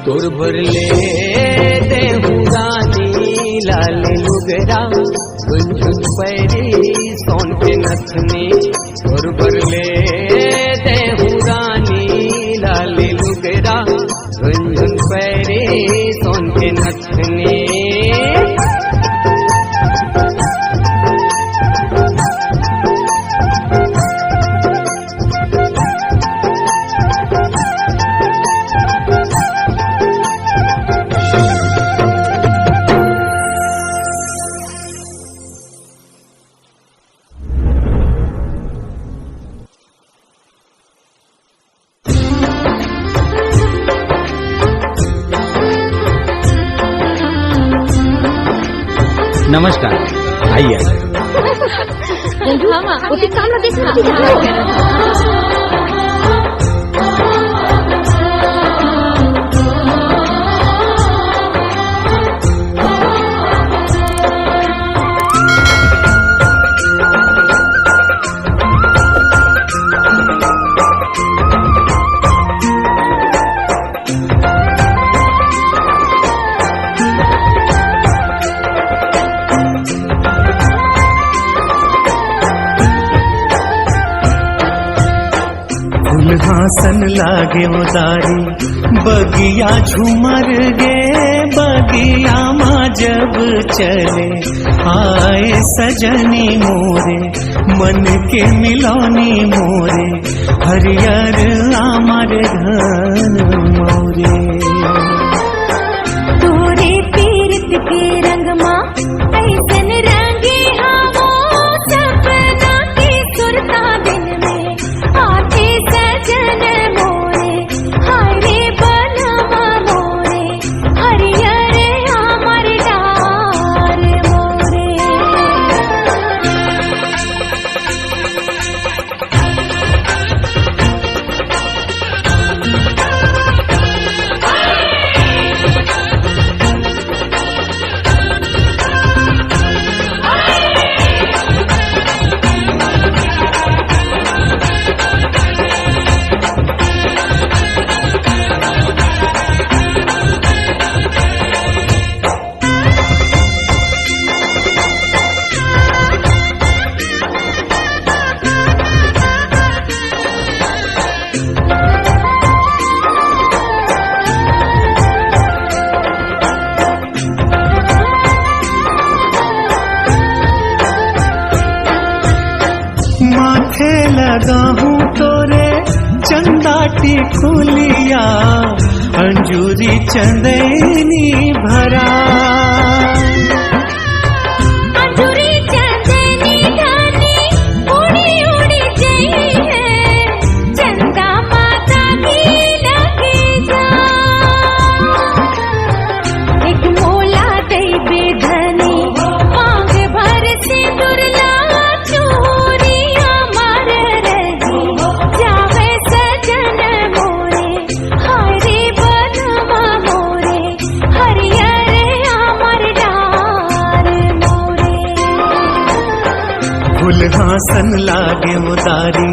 तोर भरले देहुरानी लाल लुगरा गुंजुन पैरी सोन के नथनी। तोर भरले देहुरानी लाल लुगरा गुंजुन पैरी सोन के नथनी। नमस्कार, आइए। हासन लागे उदारी बगिया झूमर गे बगिया माँ जब चले आए सजनी मोरे मन के मिलौनी मोरे हरियर आमर धन मोरे तोरे पीरत के रंग माँ ऐसन रंगे हावो सपना की सुरता दिन में आते सजन मोरे हरे बनवा मोरे हरियर अमर डार मोरे माथे लगा हूँ तोरे चंदाटी खुलिया अंजूरी चंदनी भरा अंजूरी चंदनी धानी उड़ी उड़ी गई है चंदा माता की लगी जा एक मोला दे बेधनी मांग भर से दुर्ला चूरिया मार रही जावे सजन मोरे हरे बनवा मोरे हरियर अमर डार मोरे फूल हासन लागे उदारी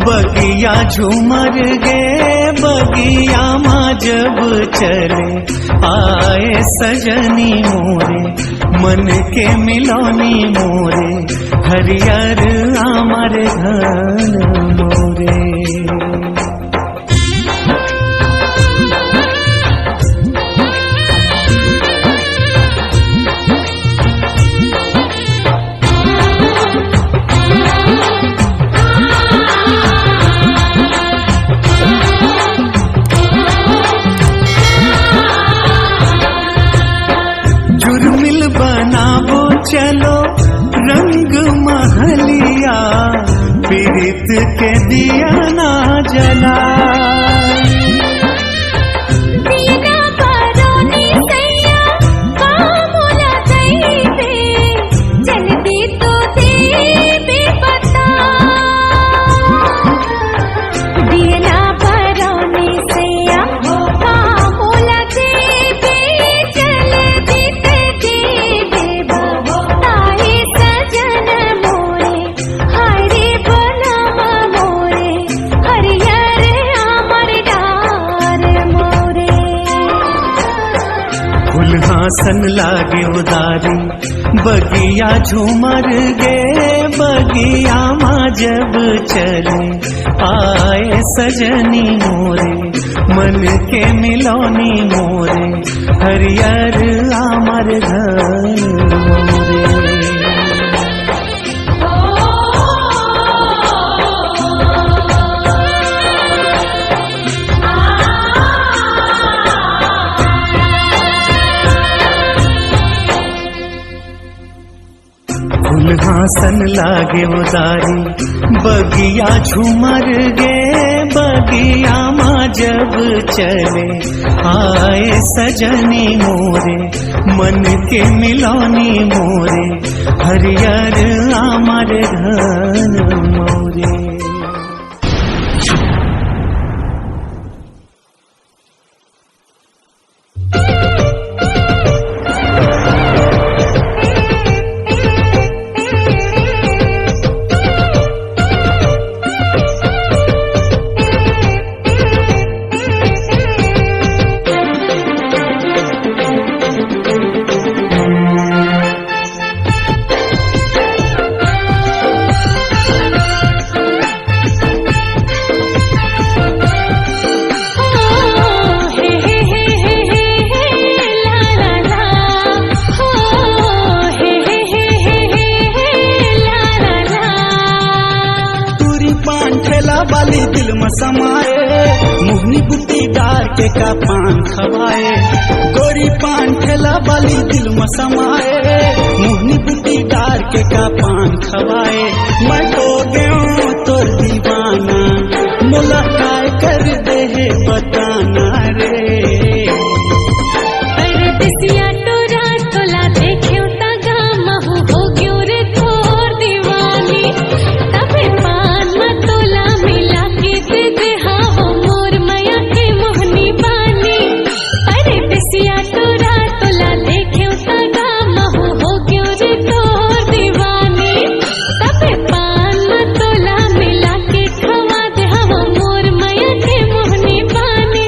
बगिया झूमर गे बगिया माँ जब चले आए सजनी मोरे मन के मिलौनी मोरे हरियर आमर धन मोरे जुर्मिल बनाबो चलो रंग महलिया पीड़ित के दिया ना जला दीना बरोनी सैया कामुला दैबे जल्दी तो देबे बता दीना बरोनी सैया कामुला देबे जल्दी ते देबे ताई सजन मोरे हरे बनवा मोरे हरियर अमर डार मोरे फूल हासन लागे उदारी बगिया झूमर गे बगिया माँ जब चले आए सजनी मोरे मन के मिलौनी मोरे हरियर आमर धन मोरे फूल सन लागे उदारी बगिया झूमर गे बगिया माँ जब चले आए सजनी मोरे मन के मिलौनी मोरे हरियर आमर घन मोरे। वाली दिल में समाए मुहनी बुट्टी डार के का पान खवाए गोरी पान ठेला वाली दिल में समाए मुहनी बुट्टी डार के का पान खवाए मैं तो गयो तोर दीवाना मुलाकात कर दे है बताना रे। अरे दिसिया टोरा तोला देखे तगा महू हो गयो रे तोर दीवानी तबे पान मत तोला मिला के दे दे हाँ मोर मया के मोहनी बानी। अरे दिसिया टोरा तोला देखे तगा महू हो गयो रे तोर दीवानी तबे पान मत तोला मिला के खवा दे हाँ मोर मया के मोहनी बानी।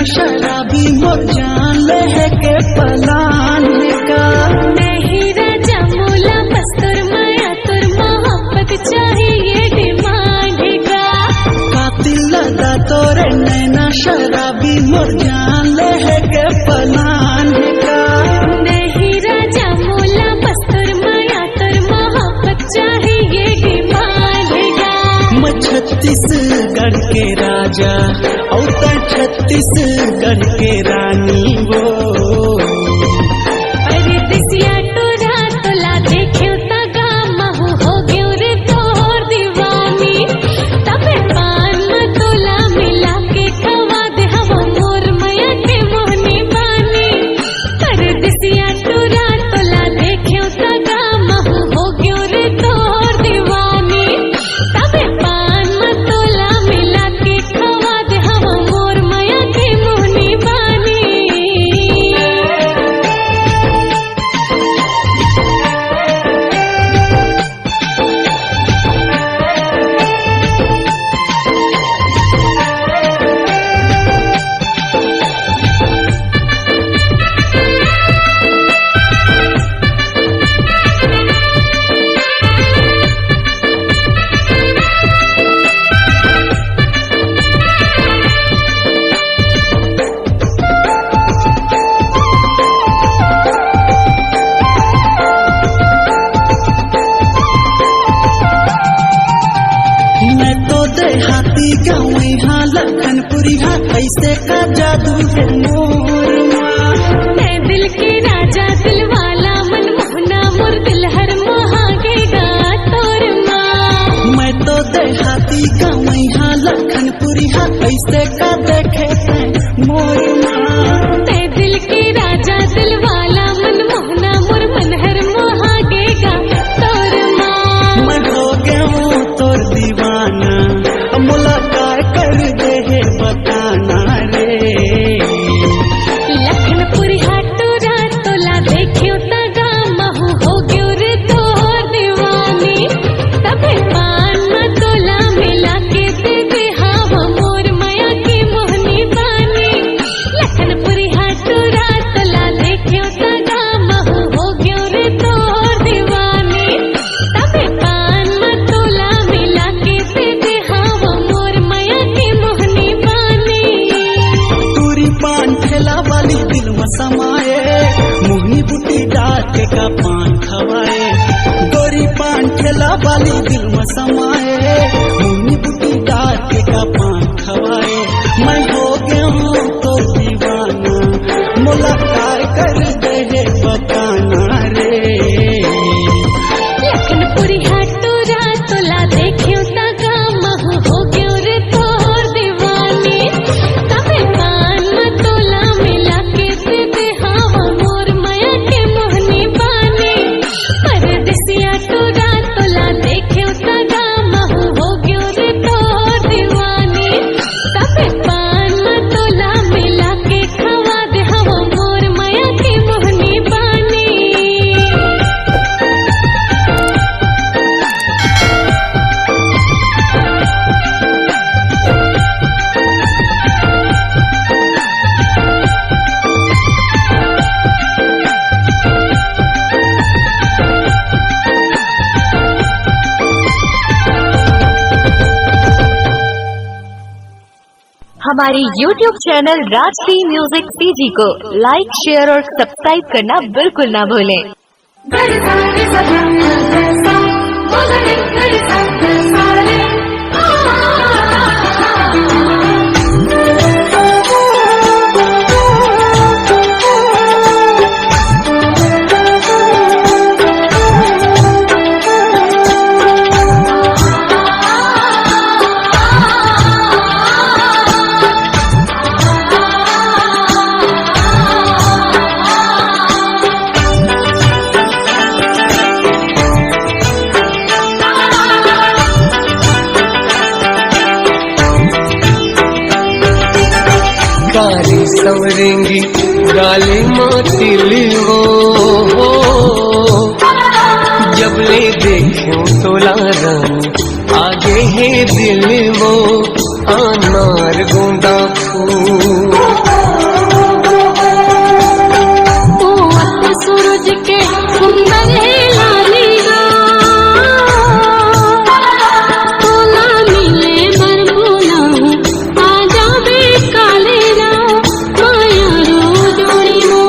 शराबी मोर जान ले के पलान का नहीं राजा मोला बस तुर माया तुर मोहब्बत चाहिए डिमांड का कातिल लगा तोरे नैना शराबी मोर जान ले के पलान का नहीं राजा मोला बस तुर माया तुर मोहब्बत चाहिए डिमांड का। मैं छत्तीसगढ़ के राजा और छत्तीसगढ़ के रानी वो। अरे दिसिया टोरा तोला देखे तगा महू हो गयो रे तोर दीवानी तबे पान मत तोला मिला के खवा दे हवा मोर मया के मोहनी बानी। अरे दिसिया टोरा तोला देखे तगा महू हो गयो रे तोर दीवानी तबे पान मत तोला मिला के खवा दे हवा मोर मया के मोहनी बानी। मैं तो देहाती गाँव यहाँ लखनपुरी हाँ कैसे का जादू है मोर माँ। मैं दिल के राजा दिल वाला मन मोहना मोर दिल हर मोहागेगा तोर माँ। मैं तो देहाती गाँव यहाँ लखनपुरी हाँ कैसे का देखे हैं मोर माँ। मैं दिल के राजा दिल वाला मन मोहना मोर मन हर मोहागेगा तोर माँ। मैं हो गया हूँ तोर दीवाना मुलाकात कर दे है बताना रे। लखनपुरी हाटोरा तोला देखियो तगा महू हो गयो रे तोर दीवानी तबे पान मत तोला मिला के दे का पान खवाए, गोरी पान ठेला वाली दिल में समाए, मुन्नी बूटीदार के का पान खवाए। मैं हो गया हूँ तो दीवाना, मुलाकात कर दे बताना रे। लखनपुरी हटूरा तोला देखियो तगा महू हो गयो रे तोर दीवानी। तबे पान में तोला मिला के दे हवा मोर माया के मोहनी बानी। परदेसिया टूरा तोला देखियो तगा महू हो गयो रे तोर दीवानी। तबे पान में तोला मिला के खवा दे हवा मोर माया के मोहनी बानी। हमारे YouTube channel Rajshri music CG को लाइक, शेयर और सब्सक्राइब करना बिल्कुल ना भूलें। काली सवरेंगी गाली मातिल वो, जब ले देखूं तोला रानी आगे है दिल वो, अनार गोंदा फूल। सूरज के सुंदर है लालीगा, तोला मिले बर बोला हूँ आजा बे कालेरा, माया रो जोड़ी हो।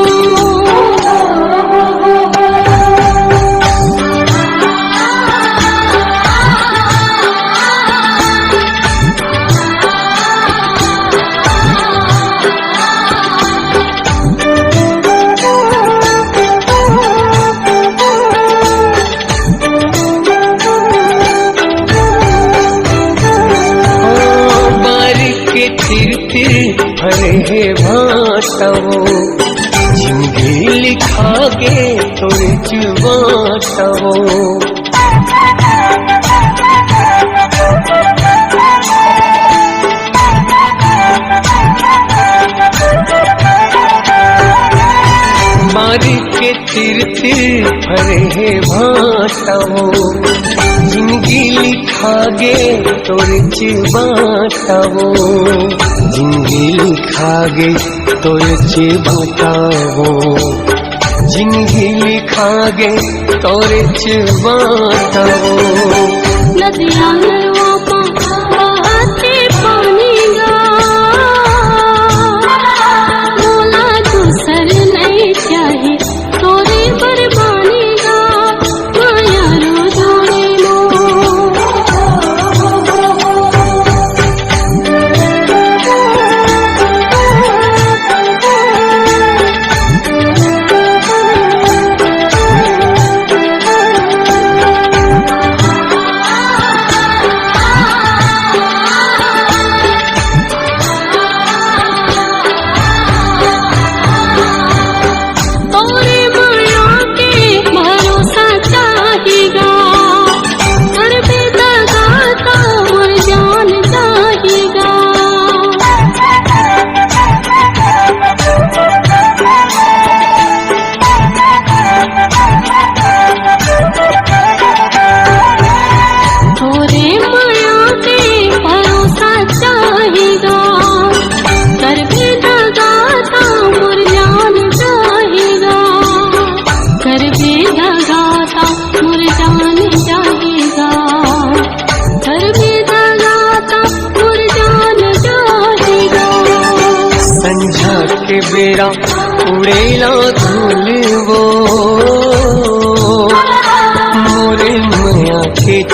भरे है भाटवो, जिंदगी लिखा के तोरे चुबाटवो। बारिश के तिर तिर भरे है भाटवो, जिंदगी लिखा गे तोरे चिबाटवो। जिंदगी लिखा गे तोरे चिबाटवो, जिंदगी लिखा गे तोरे चिबाटवो। नदियाँ नरवा पा बहते पानी गा, बोला दूसर नहीं चाहे तोरे बरबानी गा, माया रो जोड़े के बेरा उड़ेला धूल वो,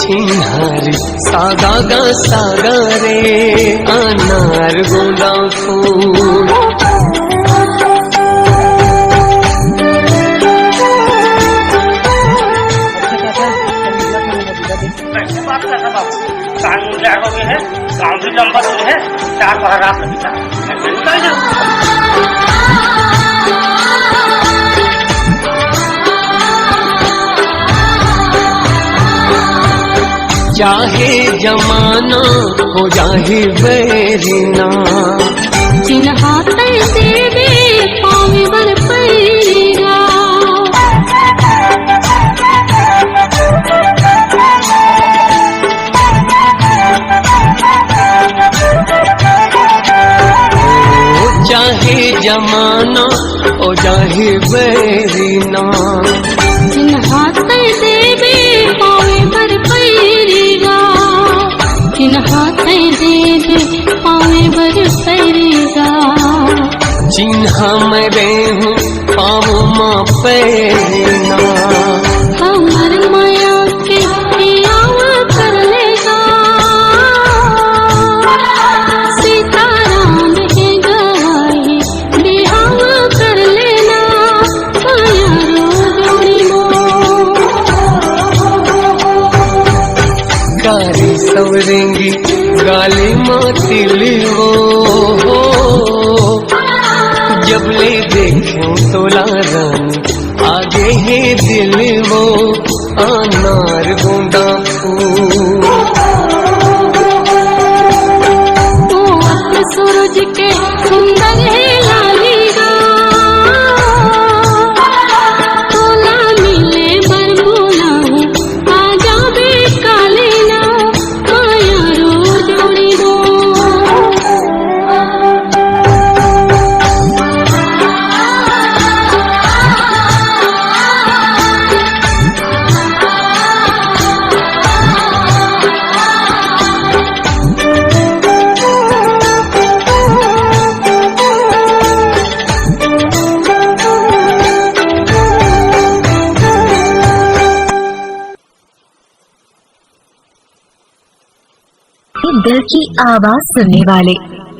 चिन्हारी सागा गा सागा रे अनार गोंदा फूल हो गए हैं, गाँव भी लंबा दूर है, 4 बार रात लगता है। चाहे जमाना हो जाहे बैरिना चिन्हाते देवे पावे बर पैरा चाहे जमाना हो जाहे बैरिना चिन्हाते देवे पावे बर पैरा चिन्हाते देवे पावे बर पैरा चिन्हा मैं हूँ पाँव माँ पैरिना हमर माया के आवा कर लेगा सीताराम के गवाही बिहावा कर लेना माया रो जोड़ी गाली सवरेंगी गाली मातिल वो जब ले देखूं तोला रानी आगे है दिल वो अनार गोंदा फूल सूरज के सुंदर है लालीगा तोला मिले बरमूला हूँ आ जावे कालीना माया रो जोड़ी हो दिल की आवाज सुनने वाले,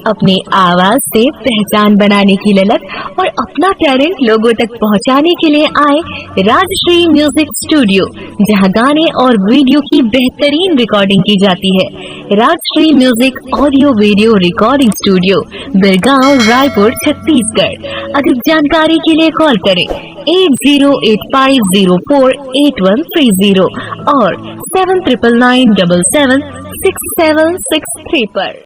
अपने आवाज से पहचान बनाने की ललक और अपना टैलेंट लोगों तक पहुंचाने के लिए आए राजश्री म्यूजिक स्टूडियो, जहां गाने और वीडियो की बेहतरीन रिकॉर्डिंग की जाती है। Rajshri music audio video recording studio, Birgaon, Raipur, Chhattisgarh. अधिक जानकारी के लिए कॉल करें 8085048130 और 7999776763 पर।